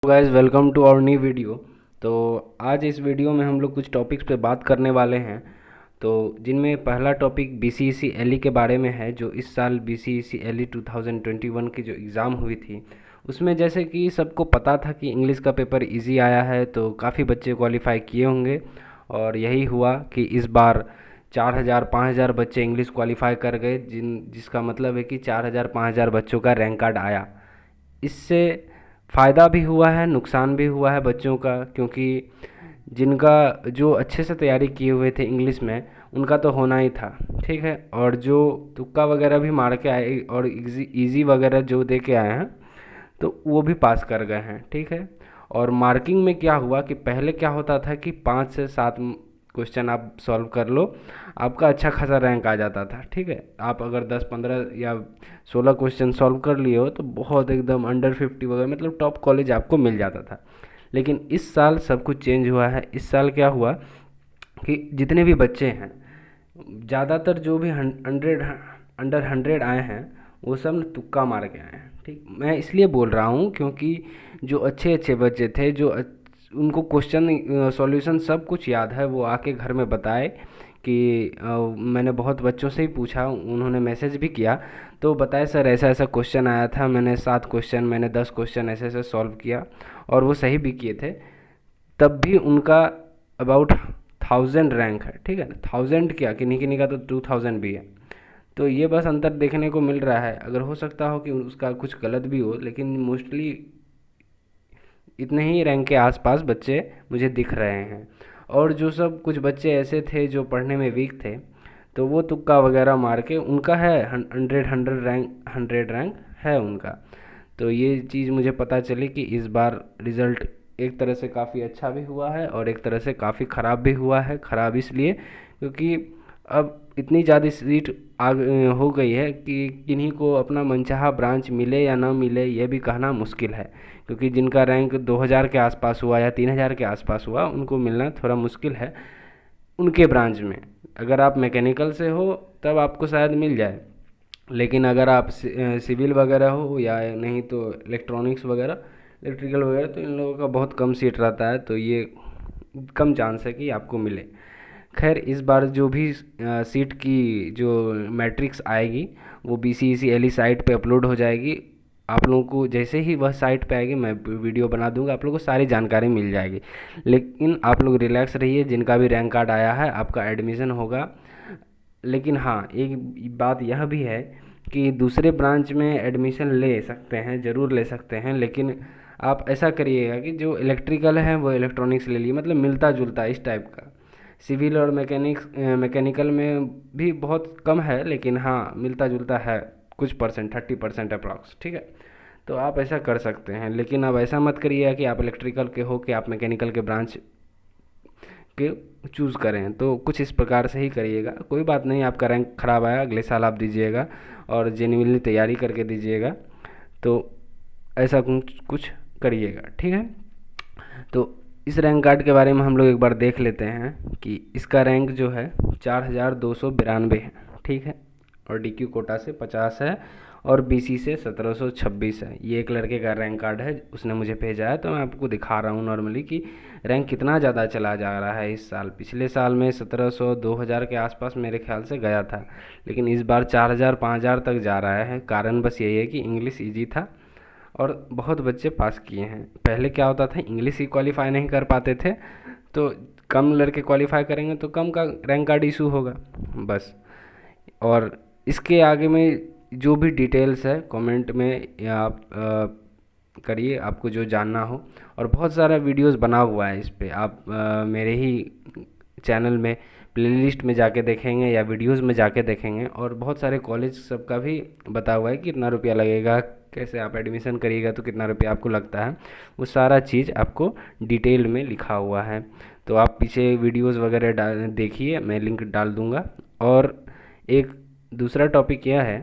Guys welcome to our new video. तो आज इस वीडियो में हम लोग कुछ टॉपिक्स पे बात करने वाले हैं। तो जिनमें पहला टॉपिक बीसीईसी एलई के बारे में है, जो इस साल बीसीईसी एलई 2021 की जो एग्ज़ाम हुई थी उसमें जैसे कि सबको पता था कि इंग्लिश का पेपर इजी आया है, तो काफ़ी बच्चे क्वालिफाई किए होंगे। और यही हुआ कि इस बार 4000 5000 बच्चे इंग्लिश क्वालिफाई कर गए, जिसका मतलब है कि 4000 5000 बच्चों का रैंक कार्ड आया। इससे फ़ायदा भी हुआ है, नुकसान भी हुआ है बच्चों का, क्योंकि जिनका जो अच्छे से तैयारी किए हुए थे इंग्लिश में उनका तो होना ही था, ठीक है। और जो तुक्का वगैरह भी मार के आए और इजी वगैरह जो दे के आए हैं तो वो भी पास कर गए हैं, ठीक है। और मार्किंग में क्या हुआ कि पहले क्या होता था कि 5 से 7 क्वेश्चन आप सॉल्व कर लो, आपका अच्छा खासा रैंक आ जाता था, ठीक है। आप अगर 10 15 या 16 क्वेश्चन सॉल्व कर लिए हो तो बहुत एकदम अंडर 50 वगैरह, मतलब टॉप कॉलेज आपको मिल जाता था। लेकिन इस साल सब कुछ चेंज हुआ है। इस साल क्या हुआ कि जितने भी बच्चे हैं, ज़्यादातर जो भी 100 आए हैं वो सब न तुक्का मार के आए हैं, ठीक। मैं इसलिए बोल रहा हूँ क्योंकि जो अच्छे अच्छे बच्चे थे, उनको क्वेश्चन सॉल्यूशन सब कुछ याद है, वो आके घर में बताए कि मैंने बहुत बच्चों से ही पूछा, उन्होंने मैसेज भी किया तो बताए सर ऐसा ऐसा क्वेश्चन आया था, मैंने 7 क्वेश्चन, मैंने 10 क्वेश्चन ऐसे ऐसे सॉल्व किया और वो सही भी किए थे। तब भी उनका अबाउट 1000 रैंक है, ठीक है ना। 1000 क्या, किन्हीं किन्हीं का तो 2000 भी है। तो ये बस अंतर देखने को मिल रहा है। अगर हो सकता हो कि उसका कुछ गलत भी हो, लेकिन मोस्टली इतने ही रैंक के आसपास बच्चे मुझे दिख रहे हैं। और जो सब कुछ बच्चे ऐसे थे जो पढ़ने में वीक थे, तो वो तुक्का वगैरह मार के उनका है 100 रैंक है उनका। तो ये चीज़ मुझे पता चली कि इस बार रिज़ल्ट एक तरह से काफ़ी अच्छा भी हुआ है और एक तरह से काफ़ी ख़राब भी हुआ है। ख़राब इसलिए क्योंकि अब इतनी ज़्यादा सीट हो गई है कि किन्हीं को अपना मनचाहा ब्रांच मिले या ना मिले ये भी कहना मुश्किल है। क्योंकि जिनका रैंक 2000 के आसपास हुआ या 3000 के आसपास हुआ उनको मिलना थोड़ा मुश्किल है उनके ब्रांच में। अगर आप मैकेनिकल से हो तब आपको शायद मिल जाए, लेकिन अगर आप सिविल वगैरह हो या नहीं तो इलेक्ट्रॉनिक्स वगैरह, इलेक्ट्रिकल वगैरह, तो इन लोगों का बहुत कम सीट रहता है, तो ये कम चांस है कि आपको मिले। खैर इस बार जो भी सीट की जो मैट्रिक्स आएगी वो बीसीईसी एलई साइट पे अपलोड हो जाएगी। आप लोगों को जैसे ही वह साइट पे आएगी मैं वीडियो बना दूंगा, आप लोगों को सारी जानकारी मिल जाएगी। लेकिन आप लोग रिलैक्स रहिए, जिनका भी रैंक कार्ड आया है आपका एडमिशन होगा। लेकिन हाँ, एक बात यह भी है कि दूसरे ब्रांच में एडमिशन ले सकते हैं, ज़रूर ले सकते हैं, लेकिन आप ऐसा करिएगा कि जो इलेक्ट्रिकल है वो इलेक्ट्रॉनिक्स ले लिए, मतलब मिलता जुलता इस टाइप का। सिविल और मैकेनिकल में भी बहुत कम है, लेकिन हाँ मिलता जुलता है कुछ परसेंट, 30% अप्रॉक्स, ठीक है। तो आप ऐसा कर सकते हैं, लेकिन अब ऐसा मत करिएगा कि आप इलेक्ट्रिकल के हो कि आप मैकेनिकल के ब्रांच के चूज़ करें। तो कुछ इस प्रकार से ही करिएगा। कोई बात नहीं, आपका रैंक ख़राब आया, अगले साल आप दीजिएगा और जेन्युइनली तैयारी करके दीजिएगा। तो ऐसा कुछ कुछ करिएगा, ठीक है। तो इस रैंक कार्ड के बारे में हम लोग एक बार देख लेते हैं कि इसका रैंक जो है 4292 है, ठीक है। और डीक्यू कोटा से 50 है और बीसी से 1726 है। ये एक लड़के का रैंक कार्ड है, उसने मुझे भेजा है, तो मैं आपको दिखा रहा हूँ नॉर्मली कि रैंक कितना ज़्यादा चला जा रहा है इस साल। पिछले साल में 1700 2000 के आसपास मेरे ख्याल से गया था, लेकिन इस बार 4000 5000 तक जा रहा है। कारण बस यही है कि इंग्लिश ईजी था और बहुत बच्चे पास किए हैं। पहले क्या होता था, इंग्लिश ही क्वालिफाई नहीं कर पाते थे, तो कम लड़के क्वालिफाई करेंगे तो कम का रैंक कार्ड इशू होगा बस। और इसके आगे में जो भी डिटेल्स है कमेंट में या आप करिए, आपको जो जानना हो। और बहुत सारा वीडियोस बना हुआ है इस पे, आप मेरे ही चैनल में प्लेलिस्ट में जाके देखेंगे या वीडियोस में जाके देखेंगे, और बहुत सारे कॉलेज सबका भी बता हुआ है कि कितना रुपया लगेगा, कैसे आप एडमिशन करिएगा तो कितना रुपया आपको लगता है। वो सारा चीज़ आपको डिटेल में लिखा हुआ है। तो आप पीछे वीडियोस वगैरह देखिए, मैं लिंक डाल दूँगा। और एक दूसरा टॉपिक यह है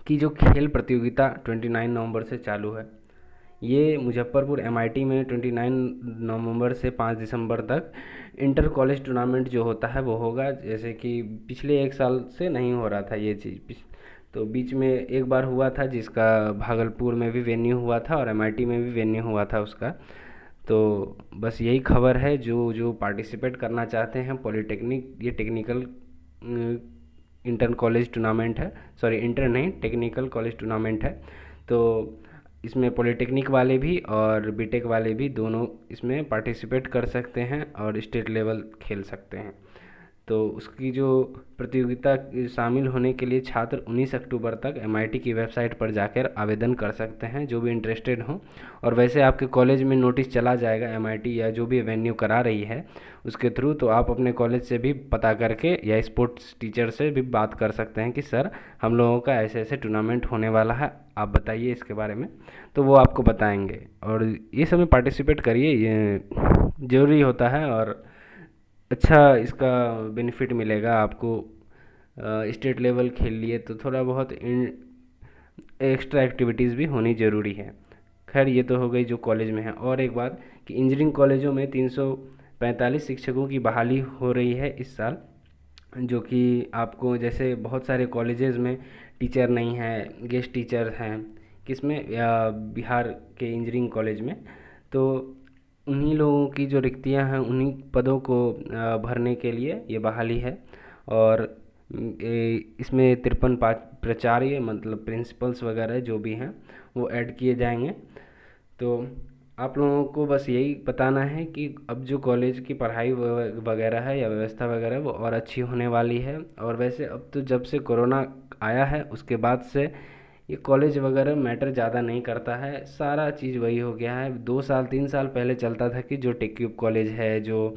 कि जो खेल प्रतियोगिता 29 नवंबर से चालू है, ये मुजफ्फरपुर एमआईटी में 29 नवंबर से 5 दिसंबर तक इंटर कॉलेज टूर्नामेंट जो होता है वो होगा। जैसे कि पिछले 1 साल से नहीं हो रहा था ये चीज़, तो बीच में एक बार हुआ था जिसका भागलपुर में भी वेन्यू हुआ था और एमआईटी में भी वेन्यू हुआ था उसका। तो बस यही खबर है, जो जो पार्टिसिपेट करना चाहते हैं पॉलीटेक्निक, ये टेक्निकल इंटर कॉलेज टूर्नामेंट है, सॉरी इंटर नहीं, टेक्निकल कॉलेज टूर्नामेंट है। तो इसमें पॉलीटेक्निक वाले भी और बीटेक वाले भी दोनों इसमें पार्टिसिपेट कर सकते हैं और स्टेट लेवल खेल सकते हैं। तो उसकी जो प्रतियोगिता शामिल होने के लिए छात्र 19 अक्टूबर तक एमआईटी की वेबसाइट पर जाकर आवेदन कर सकते हैं, जो भी इंटरेस्टेड हों। और वैसे आपके कॉलेज में नोटिस चला जाएगा एमआईटी या जो भी वेन्यू करा रही है उसके थ्रू, तो आप अपने कॉलेज से भी पता करके या स्पोर्ट्स टीचर से भी बात कर सकते हैं कि सर हम लोगों का ऐसे ऐसे टूर्नामेंट होने वाला है, आप बताइए इसके बारे में। तो वो आपको बताएंगे और ये सब में पार्टिसिपेट करिए, ये ज़रूरी होता है और अच्छा इसका बेनिफिट मिलेगा आपको। स्टेट लेवल खेल लिए तो थोड़ा बहुत एक्स्ट्रा एक्टिविटीज़ भी होनी ज़रूरी है। खैर ये तो हो गई जो कॉलेज में है। और एक बात कि इंजीनियरिंग कॉलेजों में 345 शिक्षकों की बहाली हो रही है इस साल, जो कि आपको जैसे बहुत सारे कॉलेजेस में टीचर नहीं है, गेस्ट टीचर हैं किसमें, या बिहार के इंजीनियरिंग कॉलेज में। तो उन्हीं लोगों की जो रिक्तियां हैं उन्हीं पदों को भरने के लिए ये बहाली है। और इसमें 53 प्राचार्य मतलब प्रिंसिपल्स वगैरह जो भी हैं वो ऐड किए जाएंगे। तो आप लोगों को बस यही बताना है कि अब जो कॉलेज की पढ़ाई वगैरह है या व्यवस्था वगैरह वो और अच्छी होने वाली है। और वैसे अब तो जब से कोरोना आया है उसके बाद से ये कॉलेज वगैरह मैटर ज़्यादा नहीं करता है, सारा चीज़ वही हो गया है। 2 साल 3 साल पहले चलता था कि जो टेक्यूब कॉलेज है, जो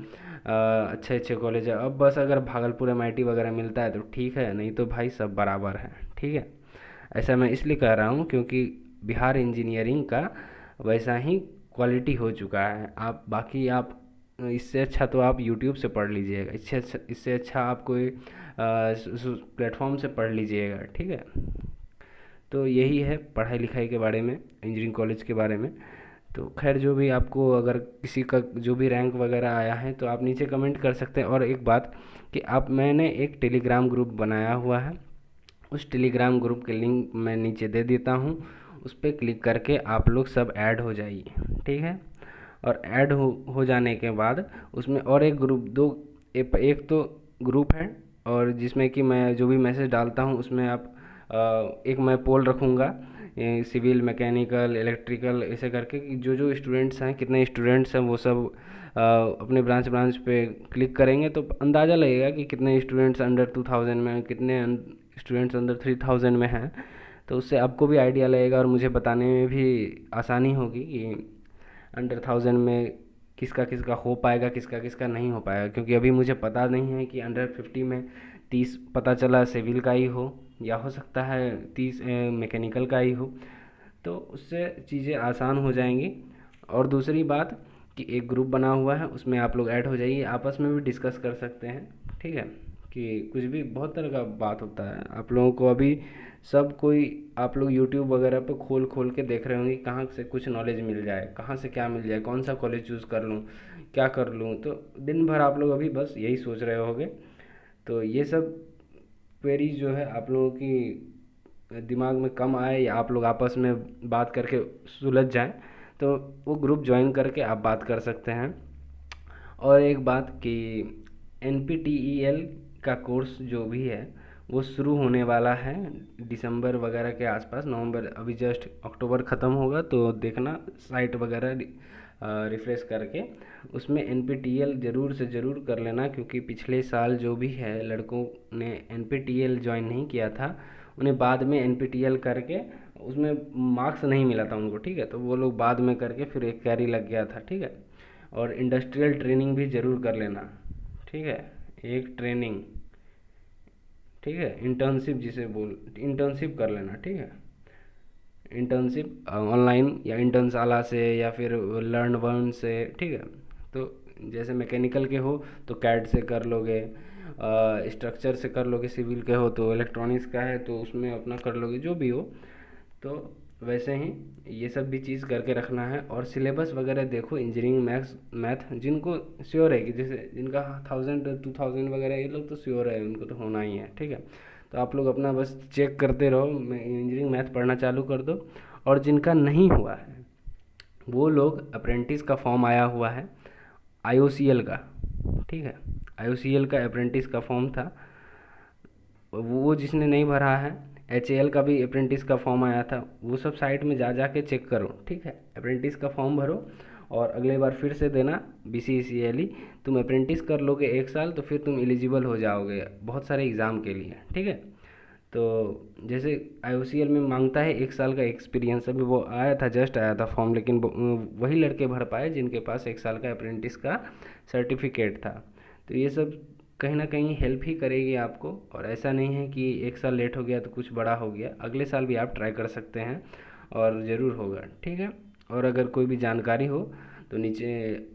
अच्छे अच्छे कॉलेज है, अब बस अगर भागलपुर एमआईटी वगैरह मिलता है तो ठीक है, नहीं तो भाई सब बराबर है। ठीक है, ऐसा मैं इसलिए कह रहा हूँ क्योंकि बिहार इंजीनियरिंग का वैसा ही क्वालिटी हो चुका है। आप बाकी आप इससे अच्छा तो आप यूट्यूब से पढ़ लीजिएगा, इससे अच्छा आप कोई प्लेटफॉर्म से पढ़ लीजिएगा। ठीक है, तो यही है पढ़ाई लिखाई के बारे में, इंजीनियरिंग कॉलेज के बारे में। तो खैर जो भी आपको अगर किसी का जो भी रैंक वगैरह आया है तो आप नीचे कमेंट कर सकते हैं। और एक बात कि आप मैंने एक टेलीग्राम ग्रुप बनाया हुआ है, उस टेलीग्राम ग्रुप के लिंक मैं नीचे दे देता हूँ, उस पर क्लिक करके आप लोग सब ऐड हो जाइए। ठीक है, और ऐड हो जाने के बाद उसमें और एक ग्रुप एक तो ग्रुप है, और जिसमें कि मैं जो भी मैसेज डालता हूँ उसमें आप एक मैं पोल रखूँगा सिविल मैकेनिकल इलेक्ट्रिकल ऐसे करके कि जो जो स्टूडेंट्स हैं, कितने स्टूडेंट्स हैं, वो सब अपने ब्रांच पे क्लिक करेंगे तो अंदाज़ा लगेगा कि कितने स्टूडेंट्स अंडर 2000 में, कितने स्टूडेंट्स अंडर 3000 में हैं। तो उससे आपको भी आइडिया लगेगा और मुझे बताने में भी आसानी होगी कि अंडर 1000 में किसका किसका हो पाएगा, किसका किसका नहीं हो पाएगा। क्योंकि अभी मुझे पता नहीं है कि अंडर 50 में 30 पता चला सिविल का ही हो, या हो सकता है 30 मैकेनिकल का ही हो। तो उससे चीज़ें आसान हो जाएंगी। और दूसरी बात कि एक ग्रुप बना हुआ है, उसमें आप लोग ऐड हो जाइए, आपस में भी डिस्कस कर सकते हैं। ठीक है, कि कुछ भी बहुत तरह का बात होता है आप लोगों को अभी सब कोई, आप लोग यूट्यूब वगैरह पे खोल खोल के देख रहे होंगे कहाँ से कुछ नॉलेज मिल जाए, कहाँ से क्या मिल जाए, कौन सा कॉलेज चूज़ कर लूँ, क्या कर लूँ। तो दिन भर आप लोग अभी बस यही सोच रहे होंगे। तो ये सब क्वेरीज जो है आप लोगों की दिमाग में कम आए या आप लोग आपस में बात करके सुलझ जाएं, तो वो ग्रुप ज्वाइन करके आप बात कर सकते हैं। और एक बात कि NPTEL का कोर्स जो भी है वो शुरू होने वाला है दिसंबर वगैरह के आसपास, नवंबर अभी जस्ट अक्टूबर ख़त्म होगा तो देखना साइट वगैरह रिफ़्रेश करके, उसमें NPTEL ज़रूर से ज़रूर कर लेना। क्योंकि पिछले साल जो भी है लड़कों ने NPTEL ज्वाइन नहीं किया था, उन्हें बाद में NPTEL करके उसमें मार्क्स नहीं मिला था उनको। ठीक है, तो वो लोग बाद में करके फिर एक कैरी लग गया था। ठीक है, और इंडस्ट्रियल ट्रेनिंग भी ज़रूर कर लेना। ठीक है, एक ट्रेनिंग, ठीक है, इंटर्नशिप जिसे बोल, इंटर्नशिप कर लेना। ठीक है, इंटर्नशिप ऑनलाइन या इंटर्नशाला से या फिर लर्न वन से। ठीक है, तो जैसे मैकेनिकल के हो तो कैड से कर लोगे, स्ट्रक्चर से कर लोगे, सिविल के हो तो इलेक्ट्रॉनिक्स का है तो उसमें अपना कर लोगे, जो भी हो। तो वैसे ही ये सब भी चीज़ करके रखना है। और सिलेबस वगैरह देखो, इंजीनियरिंग मैथ जिनको श्योर है कि जैसे जिनका 1000 2000 वगैरह ये लोग तो श्योर है, उनको तो होना ही है। ठीक है, तो आप लोग अपना बस चेक करते रहो, इंजीनियरिंग मैथ पढ़ना चालू कर दो। और जिनका नहीं हुआ है वो लोग, अप्रेंटिस का फॉर्म आया हुआ है IOCL का, ठीक है, IOCL का अप्रेंटिस का फॉर्म था, वो जिसने नहीं भरा है, HAL का भी अप्रेंटिस का फॉर्म आया था, वो सब साइट में जा के चेक करो, ठीक है। अप्रेंटिस का फॉर्म भरो और अगले बार फिर से देना BCCLE। तुम अप्रेंटिस कर लोगे 1 साल तो फिर तुम एलिजिबल हो जाओगे बहुत सारे एग्ज़ाम के लिए, ठीक है। तो जैसे IOCL में मांगता है 1 साल का एक्सपीरियंस, अभी वो आया था, जस्ट आया था फॉर्म, लेकिन वही लड़के भर पाए जिनके पास 1 साल का अप्रेंटिस का सर्टिफिकेट था। तो ये सब कहीं ना कहीं हेल्प ही करेगी आपको, और ऐसा नहीं है कि 1 साल लेट हो गया तो कुछ बड़ा हो गया, अगले साल भी आप ट्राई कर सकते हैं और ज़रूर होगा, ठीक है। और अगर कोई भी जानकारी हो तो नीचे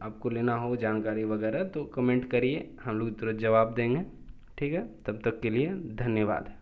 आपको लेना हो जानकारी वगैरह तो कमेंट करिए, हम लोग तुरंत जवाब देंगे, ठीक है। तब तक के लिए धन्यवाद।